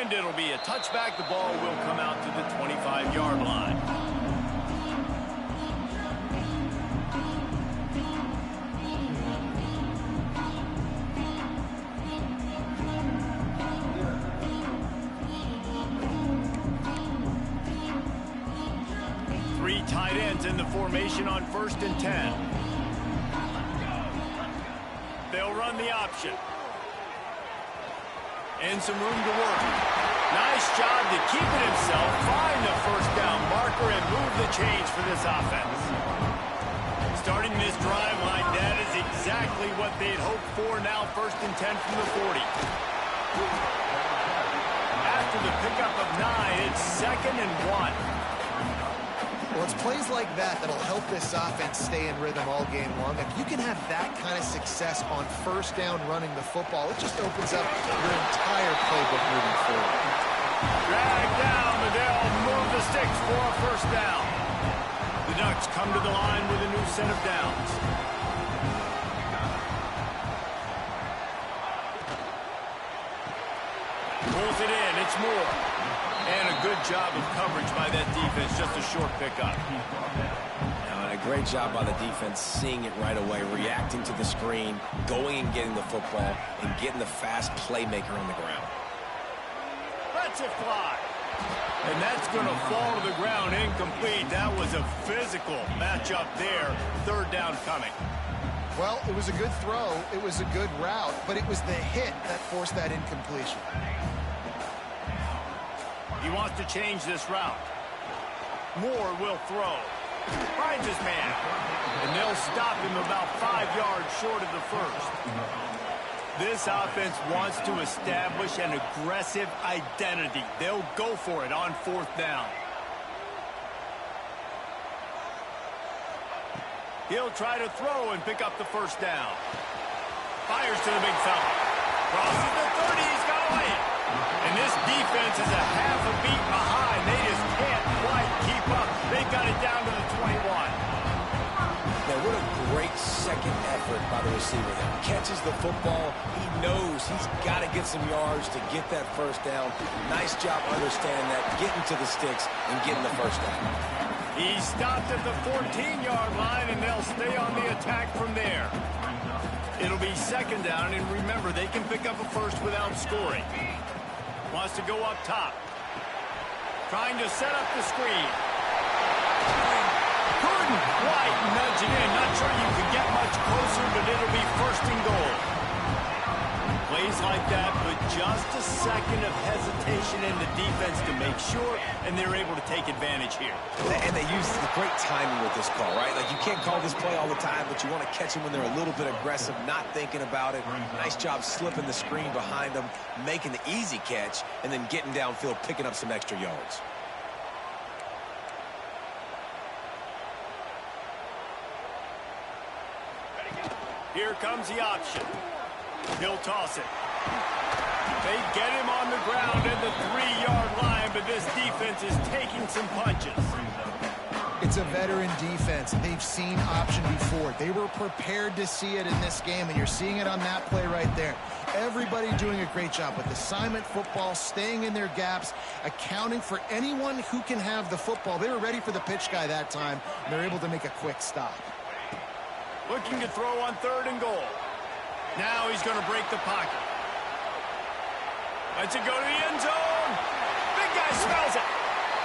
And it'll be a touchback. The ball will come out to the 25-yard line. Three tight ends in the formation on 1st and 10. They'll run the option. And some room to work. Nice job to keep it himself, find the first down marker, and move the chains for this offense. Starting this drive like that is exactly what they'd hoped for. Now 1st and 10 from the 40. After the pickup of 9, it's 2nd and 1. Well, it's plays like that that'll help this offense stay in rhythm all game long. If you can have that kind of success on 1st down running the football, it just opens up your entire playbook moving forward. Drag down, but they'll move the sticks for a 1st down. The Ducks come to the line with a new set of downs. Pulls it in, it's Moore. And a good job of coverage by that defense, just a short pickup. And a great job by the defense, seeing it right away, reacting to the screen, going and getting the football, and getting the fast playmaker on the ground. Lets it fly. And that's going to fall to the ground incomplete. That was a physical matchup there. 3rd down coming. Well, it was a good throw. It was a good route, but it was the hit that forced that incompletion. He wants to change this route. Moore will throw. Finds his man. And they'll stop him about 5 yards short of the 1st. This offense wants to establish an aggressive identity. They'll go for it on 4th down. He'll try to throw and pick up the 1st down. Fires to the big fella. Crosses the 30. He's got away. And this defense is a half a beat behind. They just can't quite keep up. They've got it down to the 21. Now, what a great second effort by the receiver there. Catches the football. He knows he's got to get some yards to get that 1st down. Nice job understanding that, getting to the sticks and getting the 1st down. He stopped at the 14-yard line, and they'll stay on the attack from there. It'll be 2nd down, and remember, they can pick up a 1st without scoring. Wants to go up top. Trying to set up the screen. Couldn't quite nudge it in. Not sure you could get much closer, but it'll be 1st and goal. Plays like that, but just a second of hesitation in the defense to make sure, and they're able to take advantage here. And they use the great timing with this call, right? Like, you can't call this play all the time, but you want to catch them when they're a little bit aggressive, not thinking about it. Nice job slipping the screen behind them, making the easy catch, and then getting downfield, picking up some extra yards. Here comes the option. He'll toss it. They get him on the ground at the 3-yard line, but this defense is taking some punches. It's a veteran defense. They've seen option before. They were prepared to see it in this game, and you're seeing it on that play right there. Everybody doing a great job with assignment football, staying in their gaps, accounting for anyone who can have the football. They were ready for the pitch guy that time, and they're able to make a quick stop. Looking to throw on 3rd and goal. Now he's going to break the pocket. Lets it go to the end zone. Big guy smells it.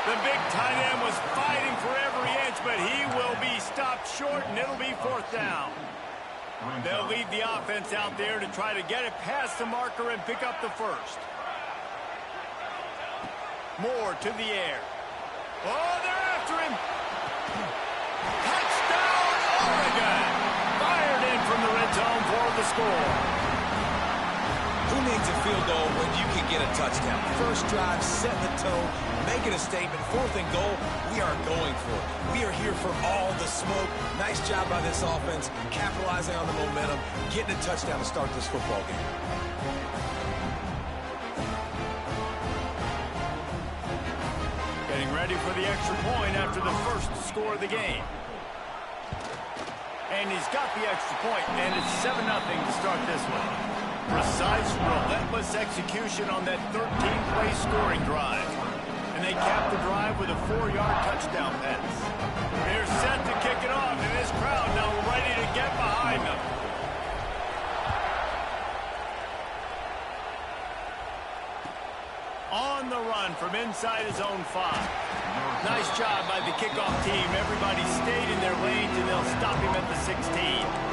The big tight end was fighting for every inch, but he will be stopped short, and it'll be 4th down. They'll leave the offense out there to try to get it past the marker and pick up the 1st. Moore to the air. Oh, they're after him. Touchdown, Oregon. Fired in from the red zone for the score. Who needs a field goal when you can get a touchdown? First drive, setting the tone, making a statement. 4th and goal, we are going for it. We are here for all the smoke. Nice job by this offense, capitalizing on the momentum, getting a touchdown to start this football game. Getting ready for the extra point after the 1st score of the game. And he's got the extra point, and it's 7-0 to start this one. Precise, relentless execution on that 13-play scoring drive. And they capped the drive with a 4-yard touchdown pass. They're set to kick it off, and this crowd now ready to get behind them. On the run from inside his own 5. Nice job by the kickoff team. Everybody stayed in their lanes, and they'll stop him at the 16.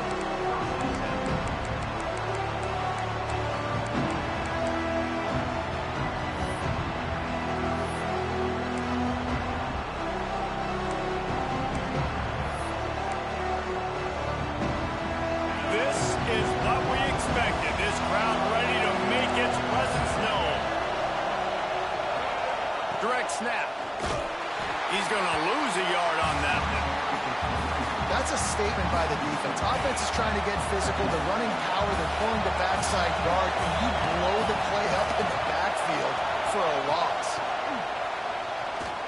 Direct snap. He's going to lose a yard on that one. That's a statement by the defense. Offense is trying to get physical. They're running power. They're pulling the backside guard. And you blow the play up in the backfield for a loss.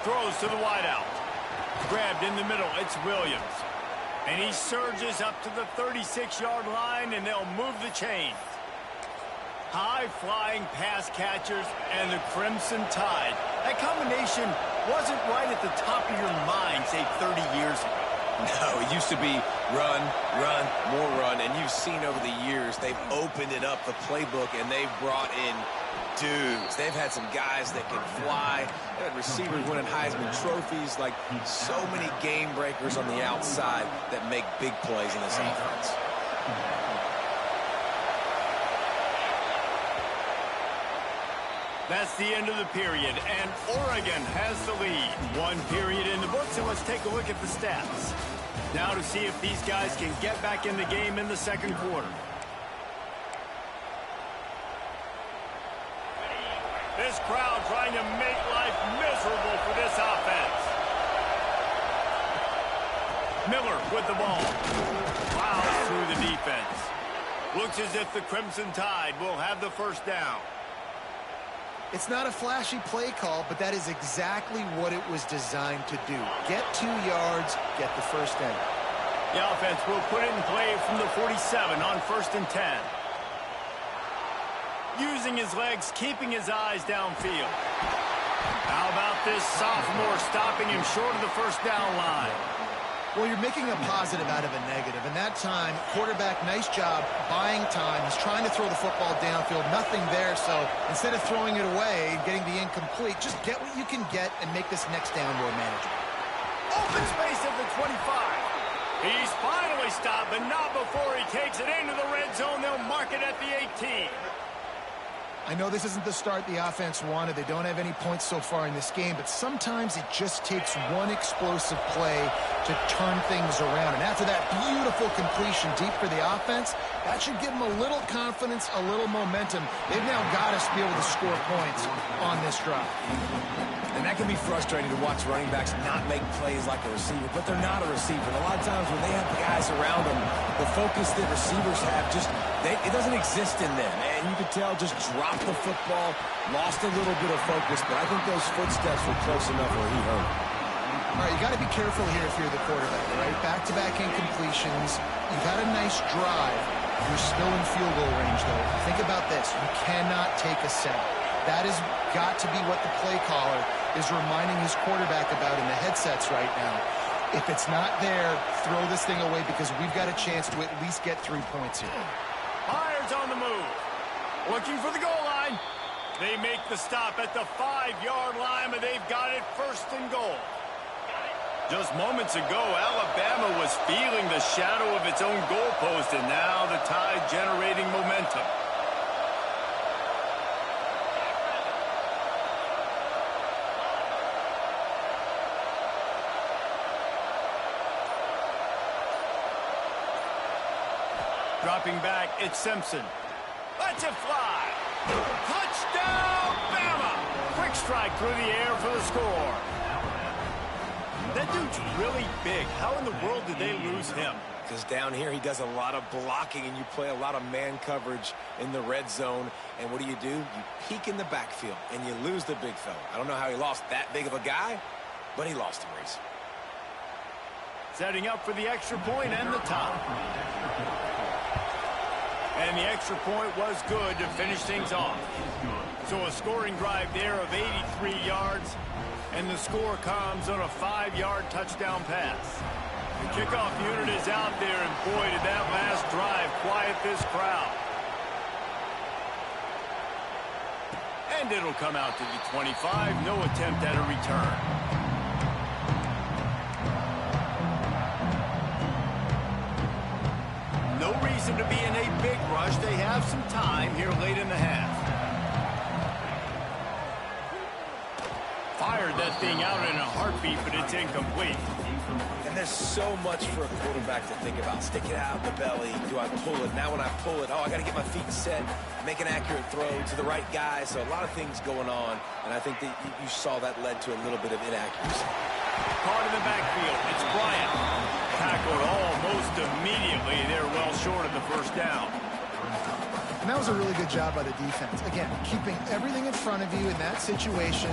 Throws to the wideout. Grabbed in the middle. It's Williams. And he surges up to the 36-yard line, and they'll move the chains. High-flying pass catchers and the Crimson Tide. That combination wasn't right at the top of your mind, say, 30 years ago. No, it used to be run, run, more run. And you've seen over the years, they've opened it up, the playbook, and they've brought in dudes. They've had some guys that can fly. They've had receivers winning Heisman trophies, like so many game breakers on the outside that make big plays in this offense. That's the end of the period, and Oregon has the lead. 1 period in the books, and let's take a look at the stats. Now to see if these guys can get back in the game in the second quarter. This crowd trying to make life miserable for this offense. Miller with the ball. Plows through the defense. Looks as if the Crimson Tide will have the first down. It's not a flashy play call, but that is exactly what it was designed to do. Get 2 yards, get the first down. The offense will put it in play from the 47 on 1st and 10. Using his legs, keeping his eyes downfield. How about this sophomore stopping him short of the first down line? Well, you're making a positive out of a negative. And that time, quarterback, nice job buying time. He's trying to throw the football downfield. Nothing there, so instead of throwing it away and getting the incomplete, just get what you can get and make this next down more manageable. Open space at the 25. He's finally stopped, but not before he takes it into the red zone. They'll mark it at the 18. I know this isn't the start the offense wanted. They don't have any points so far in this game, but sometimes it just takes one explosive play to turn things around. And after that beautiful completion deep for the offense, that should give them a little confidence, a little momentum. They've now got us to be able to score points on this drive. And that can be frustrating to watch running backs not make plays like a receiver, but they're not a receiver. And a lot of times when they have guys around them, the focus that receivers have it doesn't exist in them. And you could tell just dropped the football, lost a little bit of focus, but I think those footsteps were close enough where he hurt. All right, you got to be careful here if you're the quarterback, right? Back-to-back incompletions. You got a nice drive. You're still in field goal range, though. Think about this. You cannot take a sack. That has got to be what the play caller is reminding his quarterback about in the headsets right now. If it's not there, throw this thing away because we've got a chance to at least get 3 points here. Myers on the move. Looking for the goal line. They make the stop at the 5-yard line, but they've got it 1st and goal. Just moments ago, Alabama was feeling the shadow of its own goalpost, and now the Tide generating momentum. Dropping back, it's Simpson. Lets it fly. Touchdown, Bama! Quick strike through the air for the score. That dude's really big. How in the world did they lose him? Because down here he does a lot of blocking and you play a lot of man coverage in the red zone. And what do? You peek in the backfield and you lose the big fella. I don't know how he lost that big of a guy, but he lost him, Reese. Setting up for the extra point and the tie. And the extra point was good to finish things off. So a scoring drive there of 83 yards, and the score comes on a 5-yard touchdown pass. The kickoff unit is out there, and boy, did that last drive quiet this crowd. And it'll come out to the 25. No attempt at a return. No reason to be in a big rush. They have some time here late in the half. Fired that thing out in a heartbeat, but it's incomplete. And there's so much for a quarterback to think about. Stick it out in the belly. Do I pull it? Now when I pull it, I got to get my feet set, make an accurate throw to the right guy. So a lot of things going on, and I think that you saw that led to a little bit of inaccuracy. Caught in the backfield. It's Bryant. Tackled almost immediately. They're well short of the first down. And that was a really good job by the defense. Again, keeping everything in front of you in that situation,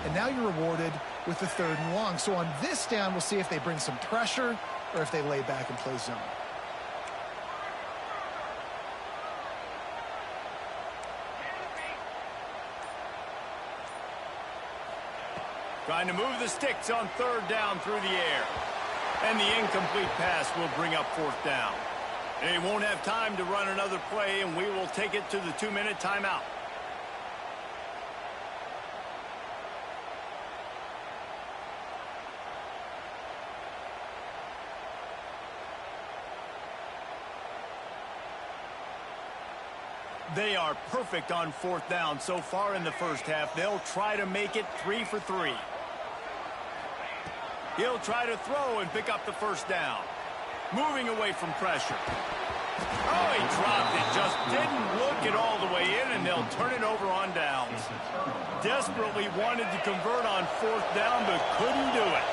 and now you're rewarded with the 3rd and long. So on this down, we'll see if they bring some pressure or if they lay back and play zone. Trying to move the sticks on 3rd down through the air. And the incomplete pass will bring up 4th down. They won't have time to run another play, and we will take it to the 2-minute timeout. They are perfect on 4th down so far in the first half. They'll try to make it 3 for 3. He'll try to throw and pick up the 1st down. Moving away from pressure. Oh, he dropped it. Just didn't look it all the way in, and they'll turn it over on downs. Desperately wanted to convert on 4th down, but couldn't do it.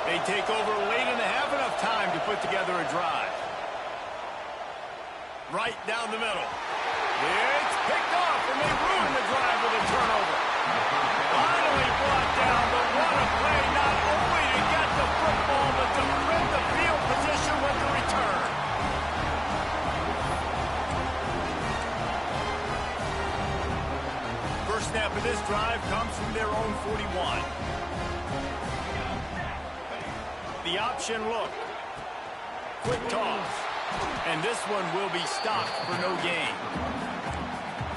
They take over late in the half, enough time to put together a drive. Right down the middle. It's picked off, and they ruin the drive with a turnover. Finally brought down, but what a play, not only to get the football, but to print the field position with the return. First snap of this drive comes from their own 41. The option look. Quick toss. And this one will be stopped for no gain.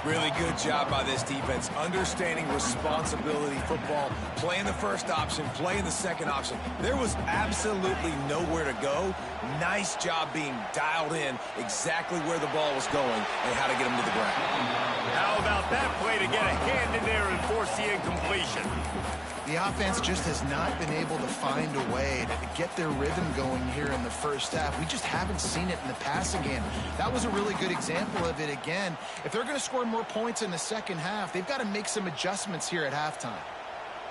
Really good job by this defense, understanding responsibility football, playing the first option, playing the second option. There was absolutely nowhere to go. Nice job being dialed in exactly where the ball was going and how to get him to the ground. How about that play to get a hand in there and force the incompletion? The offense just has not been able to find a way to get their rhythm going here in the first half. We just haven't seen it in the passing game. That was a really good example of it again. If they're going to score more points in the second half, they've got to make some adjustments here at halftime.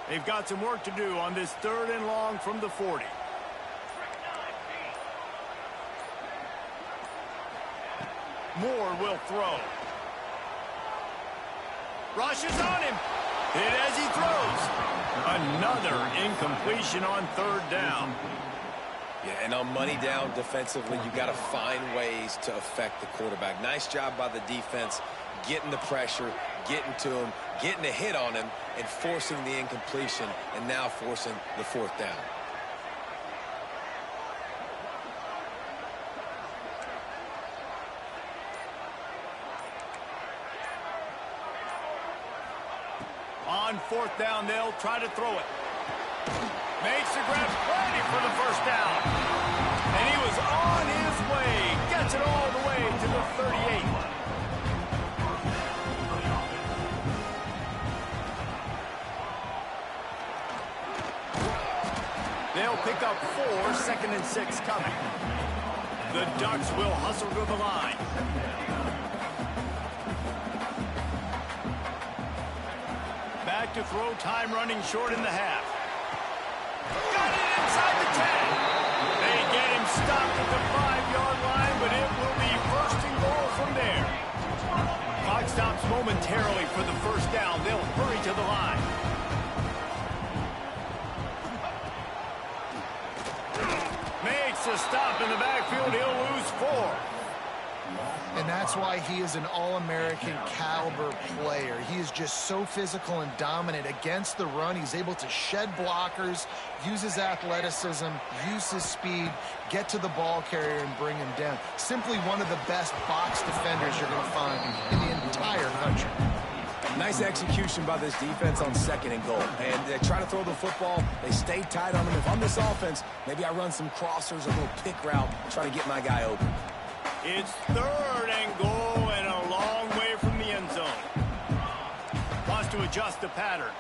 They've got some work to do on this 3rd and long from the 40. Moore will throw. Rushes on him. Hit as he throws. Another incompletion on 3rd down. Yeah, and on money down defensively, you got to find ways to affect the quarterback. Nice job by the defense, getting the pressure, getting to him, getting a hit on him, and forcing the incompletion, and now forcing the 4th down. On 4th down, they'll try to throw it. Makes the grab, plenty for the 1st down. And he was on his way. Gets it all the way to the 38. They'll pick up 4, 2nd and 6 coming. The Ducks will hustle to the line. Back to throw, time running short in the half. Got it inside the 10. They get him stopped at the 5-yard line, but it will be 1st and goal from there. Clock stops momentarily for the 1st down. They'll hurry to the line. Makes a stop in the backfield. He'll lose 4. And that's why he is an All-American caliber player. He is just so physical and dominant against the run. He's able to shed blockers, use his athleticism, use his speed, get to the ball carrier and bring him down. Simply one of the best box defenders you're going to find in the entire country. Nice execution by this defense on 2nd and goal. And they try to throw the football. They stay tight on them. If I'm this offense, maybe I run some crossers, a little pick route, try to get my guy open. It's 3rd and goal and a long way from the end zone. Wants to adjust the pattern.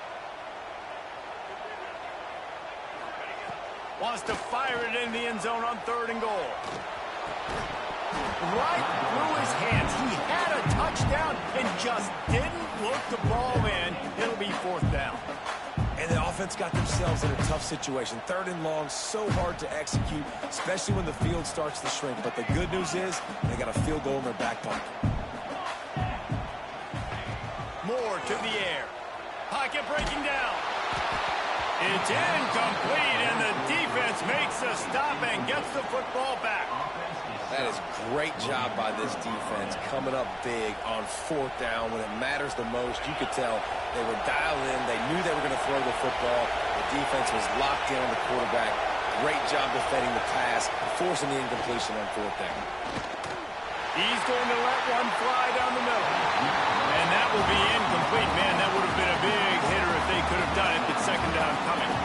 Wants to fire it in the end zone on 3rd and goal. Right through his hands. He had a touchdown and just didn't look the ball in. It'll be 4th down. And the offense got themselves in a tough situation. 3rd and long, so hard to execute, especially when the field starts to shrink. But the good news is they got a field goal in their back pocket. Moore to the air. Pocket breaking down. It's incomplete, and the defense makes a stop and gets the football back. That is great job by this defense, coming up big on 4th down when it matters the most. You could tell they were dialed in. They knew they were going to throw the football. The defense was locked in on the quarterback. Great job defending the pass, forcing the incompletion on 4th down. He's going to let one fly down the middle. And that will be incomplete. Man, that would have been a big hitter if they could have done it, but 2nd down coming.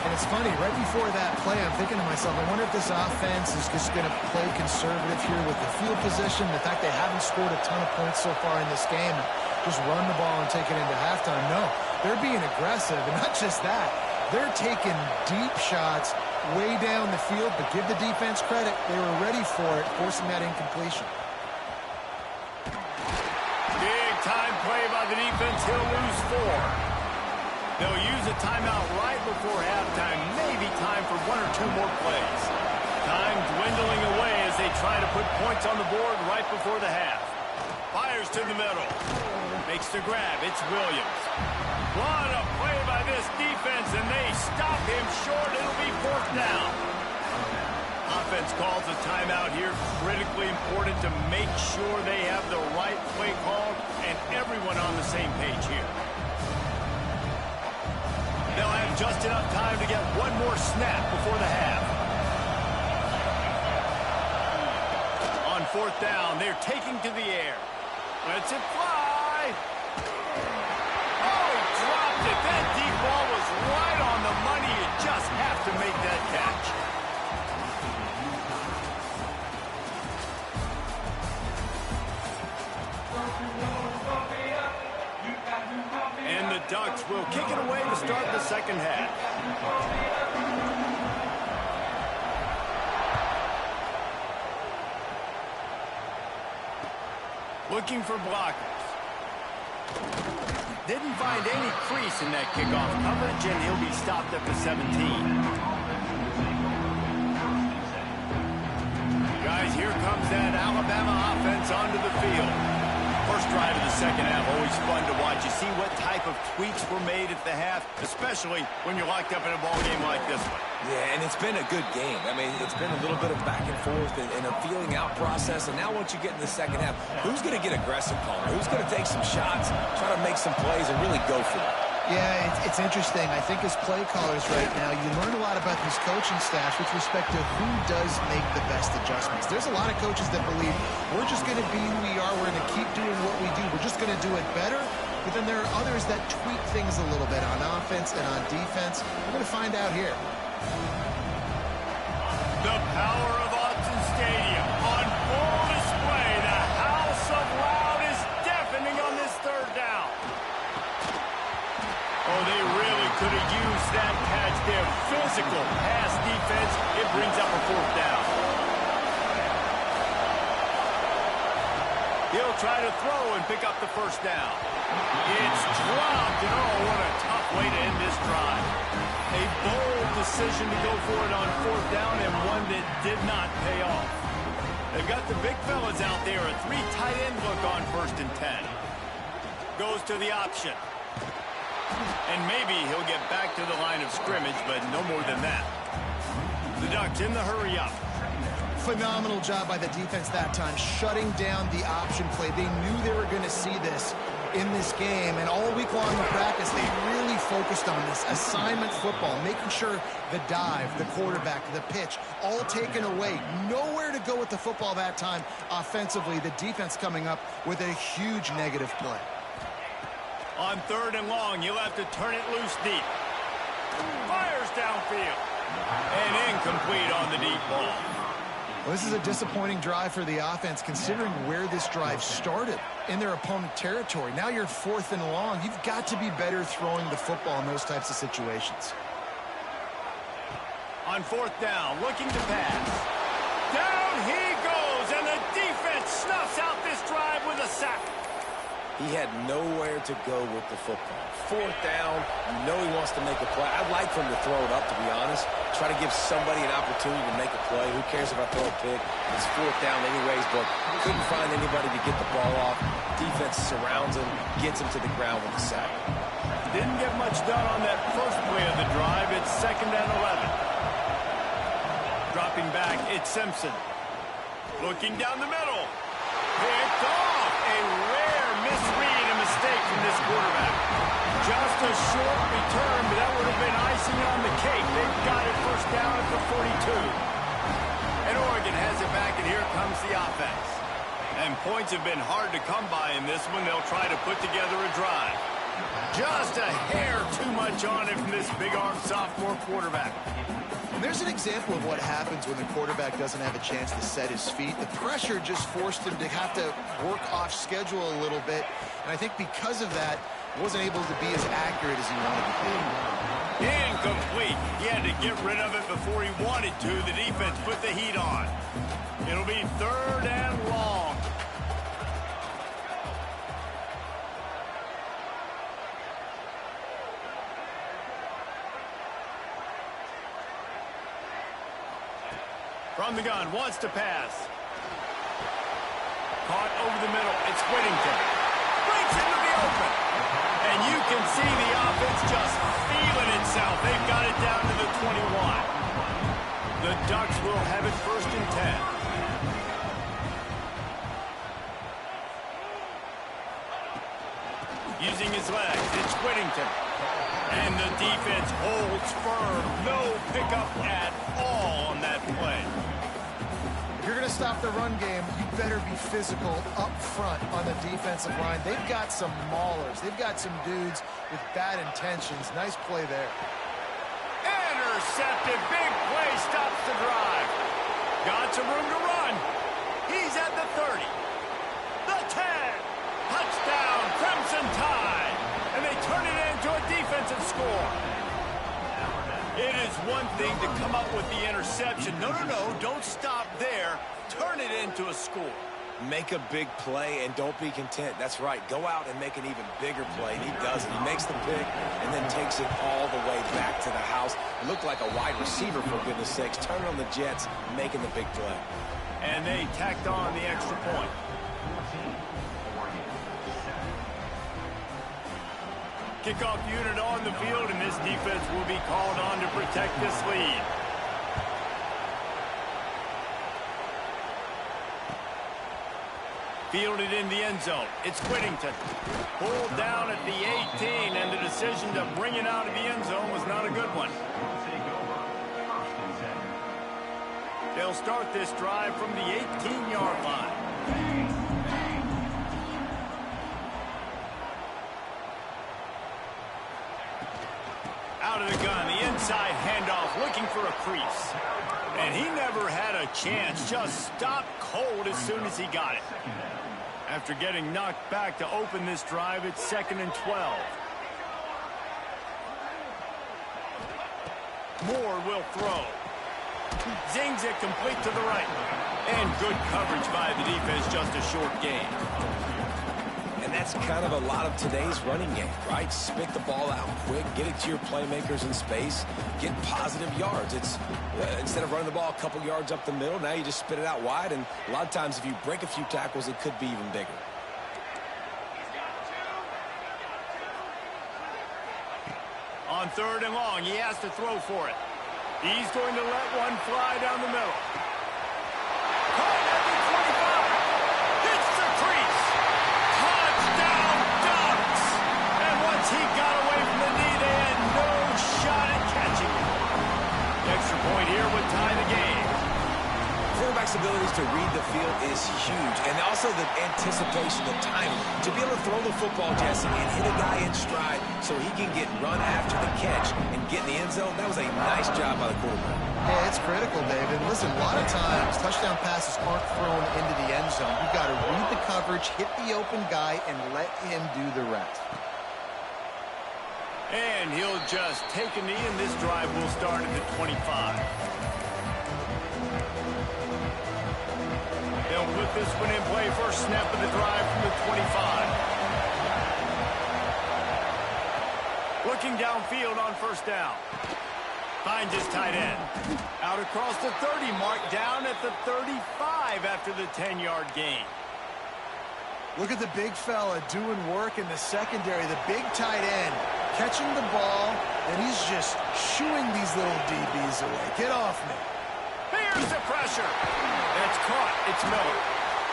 And it's funny, right before that play, I'm thinking to myself, I wonder if this offense is just going to play conservative here with the field position, the fact they haven't scored a ton of points so far in this game, just run the ball and take it into halftime. No, they're being aggressive, and not just that, they're taking deep shots way down the field, but give the defense credit, they were ready for it, forcing that incompletion. Big time play by the defense. He'll lose 4. They'll use a timeout right before halftime. Maybe time for 1 or 2 more plays. Time dwindling away as they try to put points on the board right before the half. Fires to the middle. Makes the grab. It's Williams. What a play by this defense, and they stop him short. It'll be 4th down. Offense calls a timeout here. Critically important to make sure they have the right play call and everyone on the same page here. They'll have just enough time to get one more snap before the half. On 4th down, they're taking to the air. Lets it fly. Oh, he dropped it. That deep ball was right on the money. You just have to make that catch. And the Ducks will kick it away to start the 2nd half. Looking for blockers. Didn't find any crease in that kickoff coverage, and he'll be stopped at the 17. Guys, here comes that Alabama offense onto the field. First drive of the 2nd half, always fun to watch. You see what type of tweaks were made at the half, especially when you're locked up in a ball game like this one. Yeah, and it's been a good game. I mean, it's been a little bit of back and forth and a feeling out process. And now once you get in the 2nd half, who's going to get aggressive, Palmer? Who's going to take some shots, try to make some plays, and really go for it? Yeah, it's interesting. I think as play callers right now, you learn a lot about these coaching staffs with respect to who does make the best adjustments. There's a lot of coaches that believe we're just going to be who we are. We're going to keep doing what we do. We're just going to do it better. But then there are others that tweak things a little bit on offense and on defense. We're going to find out here. The power of Autzen Stadium on full display. The house of loud is deafening on this 3rd down. Oh, they really could have used that catch there. Physical pass defense. It brings up a 4th down. He'll try to throw and pick up the 1st down. It's dropped, and oh, what a tough way to end this drive. A bold decision to go for it on 4th down, and one that did not pay off. They've got the big fellas out there. A 3 tight end look on 1st and 10. Goes to the option. And maybe he'll get back to the line of scrimmage, but no more than that. The Ducks in the hurry up. Phenomenal job by the defense that time, shutting down the option play. They knew they were going to see this in this game, and all week long in practice, they really focused on this assignment football, making sure the dive, the quarterback, the pitch, all taken away. Nowhere to go with the football that time offensively. The defense coming up with a huge negative play. On 3rd and long, you'll have to turn it loose deep. Fires downfield. And incomplete on the deep ball. Well, this is a disappointing drive for the offense, considering where this drive started in their opponent territory. Now you're 4th and long. You've got to be better throwing the football in those types of situations. On 4th down, looking to pass. Down he goes, and the defense snuffs out this drive with a sack. He had nowhere to go with the football. 4th down, you know he wants to make a play. I'd like for him to throw it up, to be honest. Try to give somebody an opportunity to make a play. Who cares if I throw a pick? It's 4th down anyways, but couldn't find anybody to get the ball off. Defense surrounds him, gets him to the ground with a sack. Didn't get much done on that first play of the drive. It's 2nd and 11. Dropping back, it's Simpson. Looking down the middle. Picked off. A rare misread and mistake from this quarterback. Just a short return, but that would have been icing on the cake. They've got it 1st down at the 42. And Oregon has it back, and here comes the offense. And points have been hard to come by in this one. They'll try to put together a drive. Just a hair too much on it from this big-arm sophomore quarterback. And there's an example of what happens when the quarterback doesn't have a chance to set his feet. The pressure just forced him to have to work off schedule a little bit. And I think because of that, wasn't able to be as accurate as he wanted to be. Incomplete. He had to get rid of it before he wanted to. The defense put the heat on. It'll be 3rd and long. From the gun, wants to pass. Caught over the middle. It's Whittington. Breaks into the open. And you can see the offense just feeling itself. They've got it down to the 21. The Ducks will have it 1st and 10. Using his legs, it's Whittington. And the defense holds firm. No pickup at all on that play. If you're going to stop the run game, you better be physical up front on the defensive line. They've got some maulers. They've got some dudes with bad intentions. Nice play there. Intercepted. Big play stops the drive. Got some room to run. He's at the 30. The 10. Touchdown, Crimson Tide. And they turn it into a defensive score. It is one thing to come up with the interception. No, don't stop there. Turn it into a score. Make a big play and don't be content. That's right. Go out and make an even bigger play. And he does it. He makes the pick and then takes it all the way back to the house. It looked like a wide receiver, for goodness sakes. Turning on the Jets, making the big play. And they tacked on the extra point. Kickoff unit on the field, and this defense will be called on to protect this lead. Fielded in the end zone. It's Whittington. Pulled down at the 18, and the decision to bring it out of the end zone was not a good one. They'll start this drive from the 18-yard line. Out of the gun, the inside handoff, looking for a crease. And he never had a chance, just stopped cold as soon as he got it. After getting knocked back to open this drive, it's 2nd and 12. Moore will throw. Zings it complete to the right. And good coverage by the defense, just a short gain. And that's kind of a lot of today's running game, right? Spit the ball out quick, get it to your playmakers in space, get positive yards. It's instead of running the ball a couple yards up the middle, now you just spit it out wide, and a lot of times if you break a few tackles, it could be even bigger. On 3rd and long, he has to throw for it. He's going to let one fly down the middle. abilities to read the field is huge. And also the anticipation, the timing. To be able to throw the football, Jesse, and hit a guy in stride so he can get run after the catch and get in the end zone, that was a nice job by the quarterback. Yeah, it's critical, David. Listen, a lot of times, touchdown passes aren't thrown into the end zone. You've got to read the coverage, hit the open guy, and let him do the rest. And he'll just take a knee, and this drive will start at the 25. They'll put this one in play. First snap of the drive from the 25. Looking downfield on first down. Finds his tight end. Out across the 30, marked down at the 35 after the 10-yard gain. Look at the big fella doing work in the secondary. The big tight end catching the ball, and he's just shooing these little DBs away. Get off me. Here's the pressure. That's caught. It's Miller.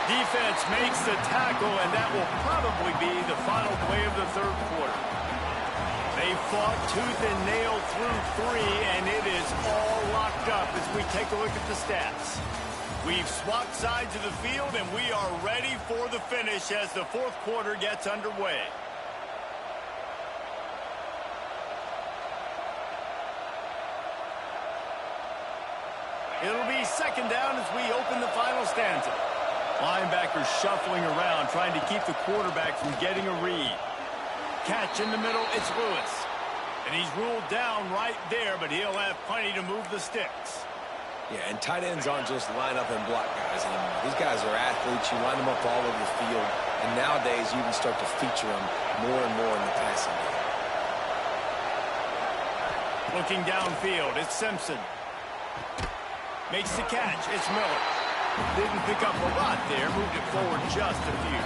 Defense makes the tackle, and that will probably be the final play of the third quarter. They fought tooth and nail through 3, and it is all locked up as we take a look at the stats. We've swapped sides of the field, and we are ready for the finish as the fourth quarter gets underway. It'll be second down as we open the final stanza. Linebackers shuffling around, trying to keep the quarterback from getting a read. Catch in the middle, it's Lewis. And he's ruled down right there, but he'll have plenty to move the sticks. Yeah, and tight ends aren't just line up and block guys anymore. These guys are athletes. You line them up all over the field. And nowadays, you can start to feature them more and more in the passing game. Looking downfield, it's Simpson. Makes the catch, it's Miller. Didn't pick up a lot there, moved it forward just a few.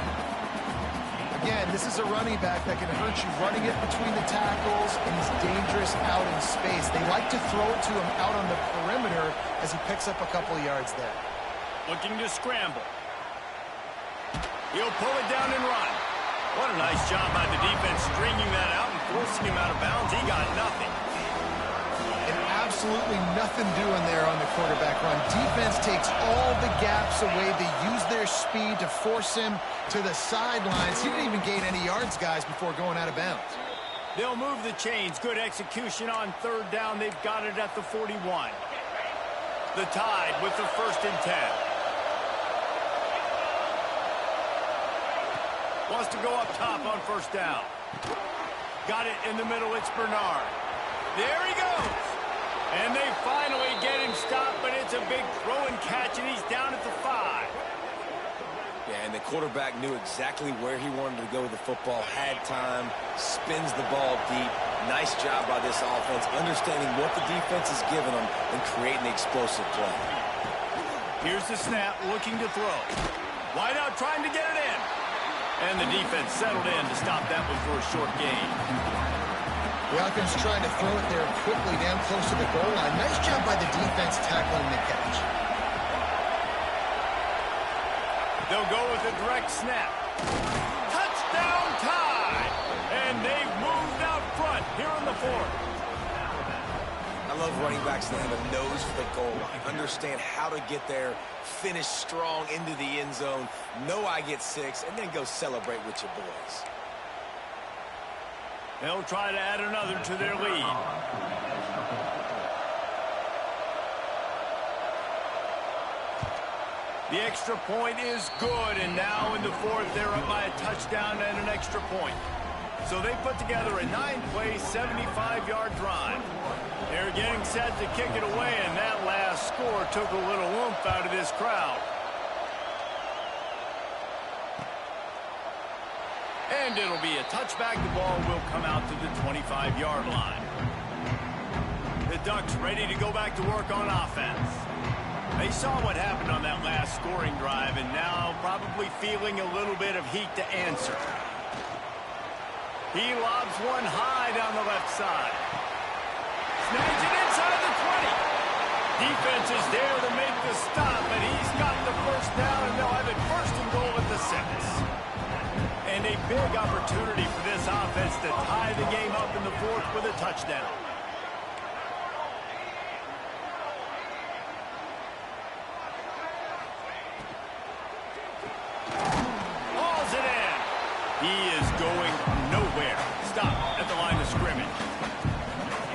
Again, this is a running back that can hurt you running it between the tackles, and he's dangerous out in space. They like to throw it to him out on the perimeter as he picks up a couple of yards there. Looking to scramble. He'll pull it down and run. What a nice job by the defense stringing that out and forcing him out of bounds. He got nothing. And absolutely nothing doing there on the quarterback run. Defense takes all the gaps away. They use their speed to force him to the sidelines. He didn't even gain any yards, guys, before going out of bounds. They'll move the chains. Good execution on third down. They've got it at the 41. The Tide with the 1st and 10. Wants to go up top on first down. Got it in the middle. It's Bernard. There he goes. And they finally get him stopped, but it's a big throw and catch, and he's down at the 5. Yeah, and the quarterback knew exactly where he wanted to go with the football, had time, spins the ball deep. Nice job by this offense, understanding what the defense is giving them and creating the explosive play. Here's the snap, looking to throw. Wide out, trying to get it in. And the defense settled in to stop that one for a short gain. The offense trying to throw it there quickly down close to the goal line. Nice job by the defense tackling the catch. They'll go with a direct snap. Touchdown Tide! And they've moved out front here in the 4th. I love running backs that have a nose for the goal line. Understand how to get there, finish strong into the end zone, know I get 6, and then go celebrate with your boys. They'll try to add another to their lead. The extra point is good, and now in the 4th, they're up by a touchdown and an extra point. So they put together a 9-play, 75-yard drive. They're getting set to kick it away, and that last score took a little oomph out of this crowd. And it'll be a touchback. The ball will come out to the 25-yard line. The Ducks ready to go back to work on offense. They saw what happened on that last scoring drive, and now probably feeling a little bit of heat to answer. He lobs one high down the left side. Snags it inside the 20. Defense is there to make the stop, but he's got the first down, and they'll have it 1st and goal at the 6. And a big opportunity for this offense to tie the game up in the 4th with a touchdown. He is going nowhere. Stop at the line of scrimmage.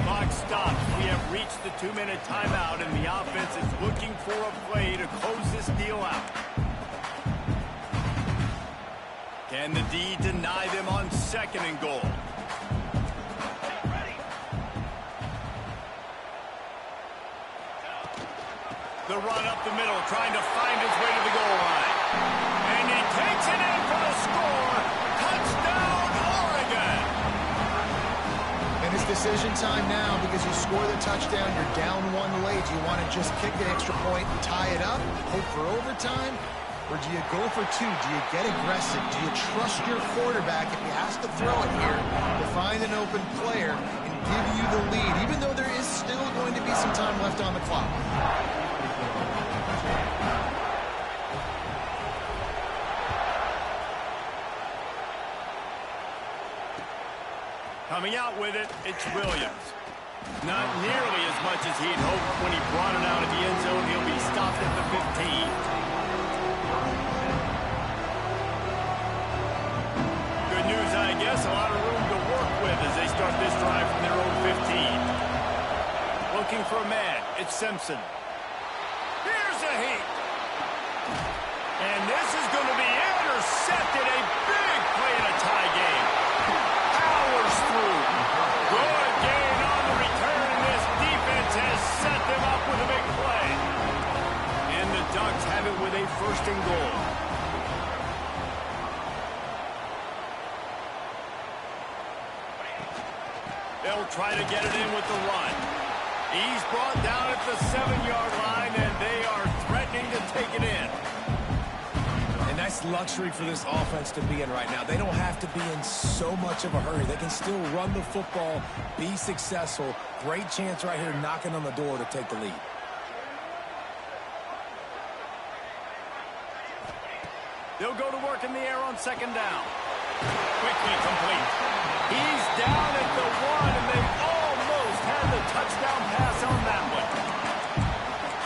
Clock stops. We have reached the 2-minute timeout, and the offense is looking for a play to close this deal out. Can the D deny them on 2nd and goal? The run up the middle, trying to find his way to the goal line. And he takes it in for the score. Touchdown, Oregon! And it's decision time now because you score the touchdown, you're down 1 late. Do you want to just kick the extra point and tie it up, hope for overtime? Or do you go for 2? Do you get aggressive? Do you trust your quarterback if he has to throw it here to find an open player and give you the lead, even though there is still going to be some time left on the clock? Coming out with it, it's Williams. Not nearly as much as he'd hoped when he brought it out of the end zone. He'll be stopped at the 15. Good news, I guess. A lot of room to work with as they start this drive from their own 15. Looking for a man. It's Simpson. Here's a heat. And this is going to be intercepted. A big play in a tie game. Powers through. Good gain on the return. This defense has set them up with a big play. And the Ducks have it with a 1st and goal. They'll try to get it in with the run. He's brought down at the 7-yard line, and they are threatening to take it in. And that's luxury for this offense to be in right now. They don't have to be in so much of a hurry. They can still run the football, be successful. Great chance right here knocking on the door to take the lead. They'll go to work in the air on 2nd down. Quickly complete. He's down at the 1, and they almost had the touchdown pass on that one.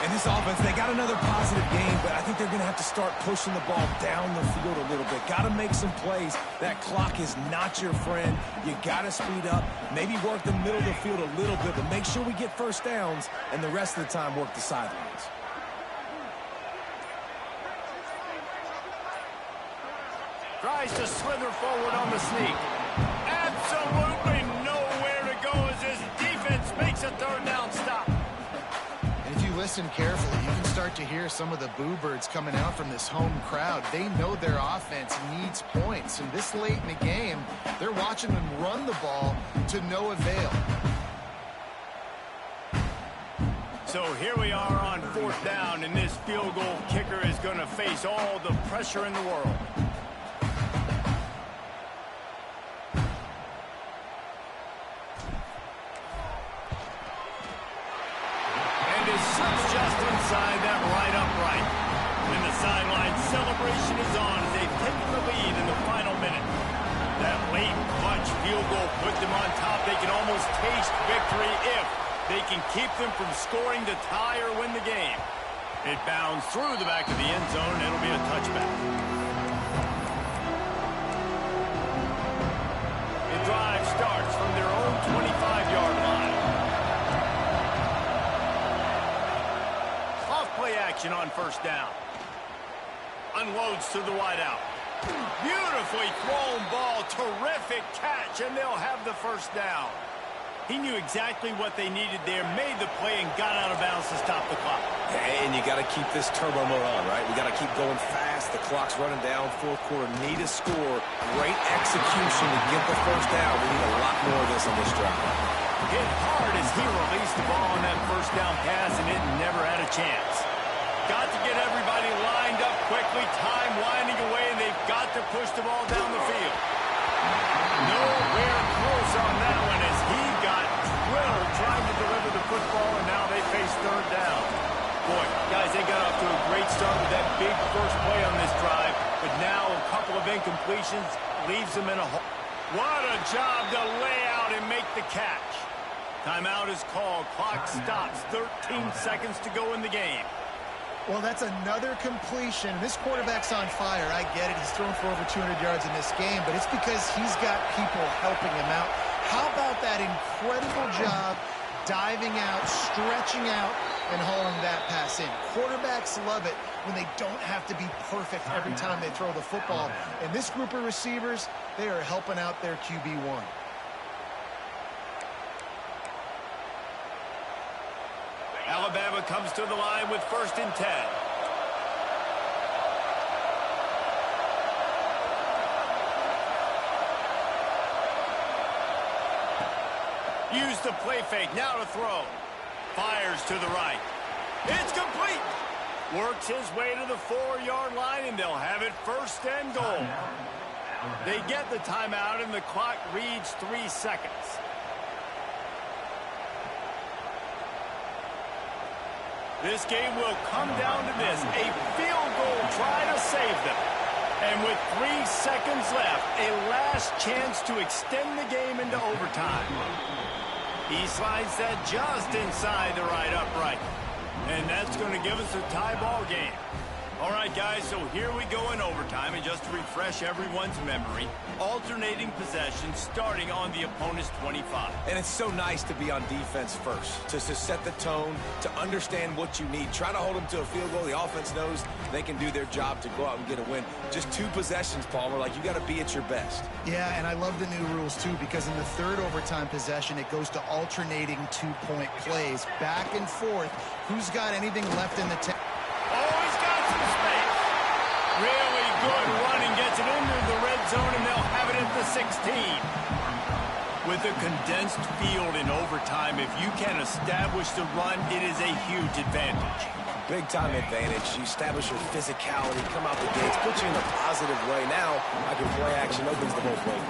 And this offense, they got another positive game, but I think they're going to have to start pushing the ball down the field a little bit. Got to make some plays. That clock is not your friend. You got to speed up, maybe work the middle of the field a little bit, but make sure we get 1st downs, and the rest of the time work the sidelines. Tries to slither forward on the sneak. Absolutely nowhere to go as his defense makes a 3rd down stop. And if you listen carefully, you can start to hear some of the boo birds coming out from this home crowd. They know their offense needs points, and this late in the game, they're watching them run the ball to no avail. So here we are on 4th down, and this field goal kicker is going to face all the pressure in the world. Just inside that right upright. And the sideline celebration is on as they've taken the lead in the final minute. That late clutch field goal put them on top. They can almost taste victory if they can keep them from scoring to tie or win the game. It bounds through the back of the end zone, and it'll be a touchback. The drive starts from their own 25-yard line. Play action on 1st down. Unloads to the wideout. Beautifully thrown ball. Terrific catch, and they'll have the 1st down. He knew exactly what they needed there, made the play, and got out of bounds to stop the clock. And you got to keep this turbo mode on, right? We got to keep going fast. The clock's running down. 4th quarter, need a score. Great execution to get the 1st down. We need a lot more of this on this drive. Hit hard as he released the ball on that 1st down pass, and it never had a chance. Got to get everybody lined up quickly, time winding away, and they've got to push the ball down the field. Nowhere close on that one as he got drilled trying to deliver the football, and now they face 3rd down. Boy, guys, they got off to a great start with that big first play on this drive, but now a couple of incompletions leaves them in a hole. What a job to lay out and make the catch. Timeout is called. Clock stops. 13 seconds to go in the game. Well, that's another completion. This quarterback's on fire. I get it. He's thrown for over 200 yards in this game, but it's because he's got people helping him out. How about that incredible job diving out, stretching out, and hauling that pass in? Quarterbacks love it when they don't have to be perfect every time they throw the football. And this group of receivers, they are helping out their QB1. Alabama comes to the line with 1st and 10. Use the play fake, now to throw. Fires to the right. It's complete. Works his way to the 4-yard line, and they'll have it 1st and goal. They get the timeout, and the clock reads 3 seconds. This game will come down to this, a field goal try to save them. And with 3 seconds left, a last chance to extend the game into overtime. He slides that just inside the right upright. And that's going to give us a tie ball game. All right, guys, so here we go in overtime. And just to refresh everyone's memory, alternating possession starting on the opponent's 25. And it's so nice to be on defense first, to set the tone, to understand what you need. Try to hold them to a field goal. The offense knows they can do their job to go out and get a win. Just 2 possessions, Palmer. Like, you got to be at your best. Yeah, and I love the new rules, too, because in the 3rd overtime possession, it goes to alternating 2-point plays. Back and forth. Who's got anything left in the tank? Really good running, gets it into the red zone, and they'll have it at the 16. With a condensed field in overtime, if you can establish the run, it is a huge advantage. Big-time advantage. You establish your physicality, come out the gates, put you in a positive way. Now, I can play action opens the both ways.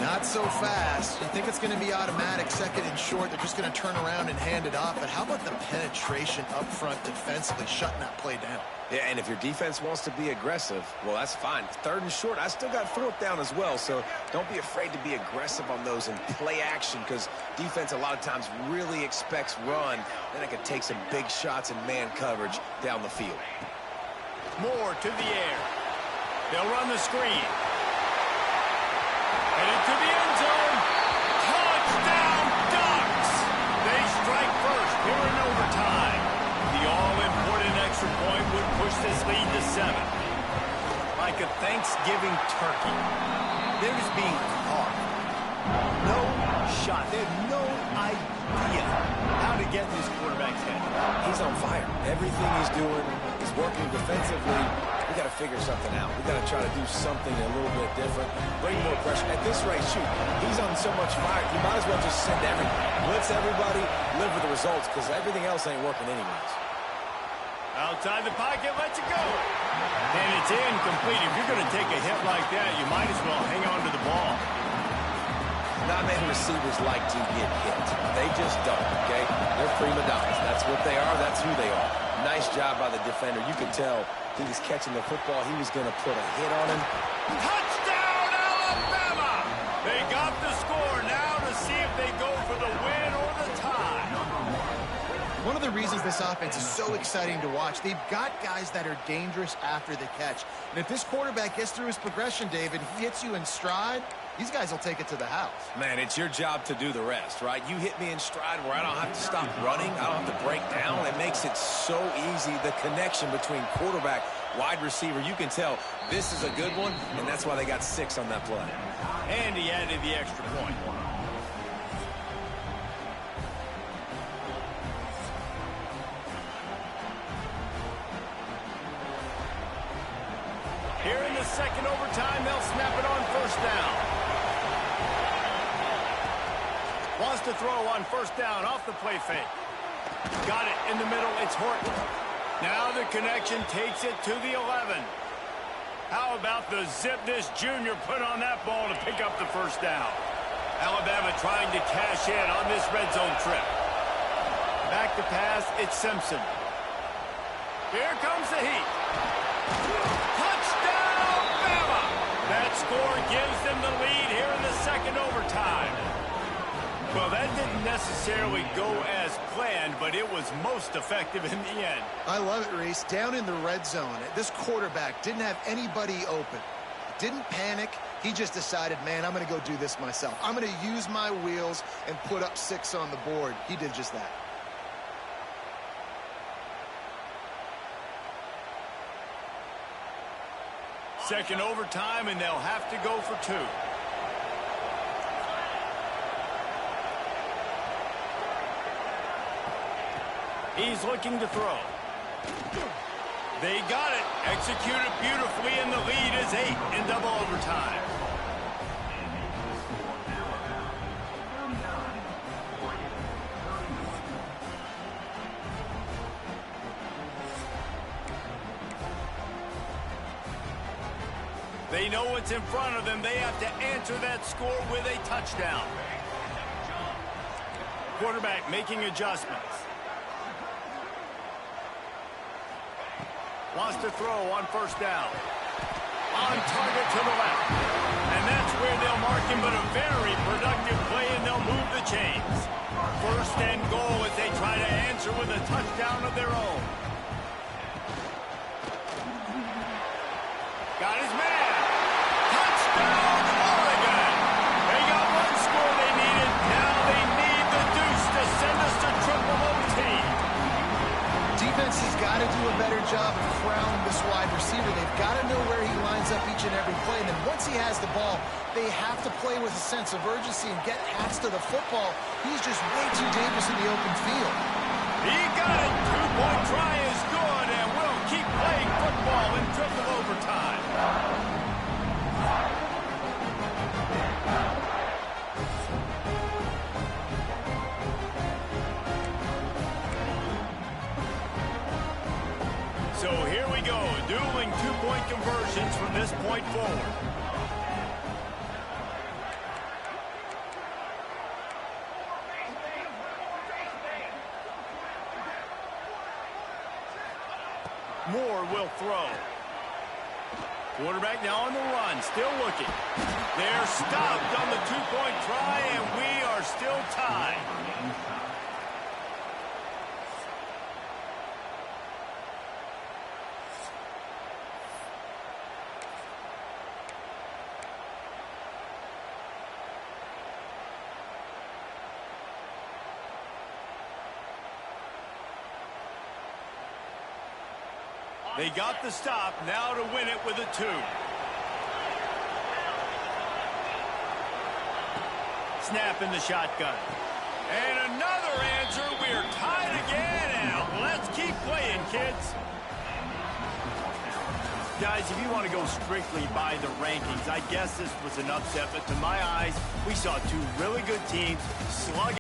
Not so fast. You think it's going to be automatic, 2nd and short. They're just going to turn around and hand it off. But how about the penetration up front defensively, shutting that play down? Yeah, and if your defense wants to be aggressive, well, that's fine. 3rd and short, I still got 4th down as well. So don't be afraid to be aggressive on those and play action, because defense a lot of times really expects run. Then it can take some big shots in man coverage down the field. Moore to the air. They'll run the screen. Headed to the end zone. Touchdown, Ducks! They strike first here in overtime. The all-important extra point would push this lead to 7. Like a Thanksgiving turkey, they're just being caught. No shot. They have no idea how to get in this quarterback's head. He's on fire. Everything he's doing is working defensively. We got to figure something out. We got to try to do something a little bit different. Bring more pressure. At this rate, shoot, he's on so much fire. You might as well just send everybody. Blitz everybody, live with the results, because everything else ain't working anyways. Outside the pocket, lets it go. And it's incomplete. If you're going to take a hit like that, you might as well hang on to the ball. Not many receivers like to get hit. They just don't, okay? They're prima donnas. That's what they are. That's who they are. Nice job by the defender. You could tell he was catching the football. He was going to put a hit on him. Touchdown, Alabama! They got the score. Now to see if they go for the win or the tie. One of the reasons this offense is so exciting to watch, they've got guys that are dangerous after the catch. And if this quarterback gets through his progression, David, he hits you in stride, these guys will take it to the house. Man, it's your job to do the rest, right? You hit me in stride where I don't have to stop running. I don't have to break down. It makes it so easy. The connection between quarterback, wide receiver, you can tell this is a good one, and that's why they got 6 on that play. And he added the extra point. Here in the 2nd overtime, they'll snap it on 1st down. Wants to throw on 1st down off the play fake. Got it in the middle. It's Horton. Now the connection takes it to the 11. How about the zip this junior put on that ball to pick up the 1st down? Alabama trying to cash in on this red zone trip. Back to pass, it's Simpson. Here comes the heat. Touchdown, Bama! That score gives them the lead here in the 2nd overtime. Well, that didn't necessarily go as planned, but it was most effective in the end. I love it, Reese. Down in the red zone, this quarterback didn't have anybody open. Didn't panic. He just decided, man, I'm going to go do this myself. I'm going to use my wheels and put up 6 on the board. He did just that. Second overtime, and they'll have to go for 2. He's looking to throw. They got it. Executed beautifully, and the lead is 8 in double overtime. They know what's in front of them. They have to answer that score with a touchdown. Quarterback making adjustments. Wants to throw on first down. On target to the left. And that's where they'll mark him, but a very productive play, and they'll move the chains. First and goal as they try to answer with a touchdown of their own. Got his man. Touchdown, Oregon. They got one score they needed. Now they need the deuce to send us to triple OT. Defense has got to do a better job of crowning this wide receiver. They've got to know where he lines up each and every play. And then once he has the ball, they have to play with a sense of urgency and get hats to the football. He's just way too dangerous in the open field. He got it. 2-point try is good, and we'll keep playing football in triple overtime. So here we go, dueling 2-point conversions from this point forward. Moore will throw. Quarterback now on the run, still looking. They're stopped on the 2-point try, and we are still tied. They got the stop, now to win it with a 2. Snap in the shotgun. And another answer. We're tied again, and let's keep playing, kids. Guys, if you want to go strictly by the rankings, I guess this was an upset, but to my eyes, we saw 2 really good teams slugging.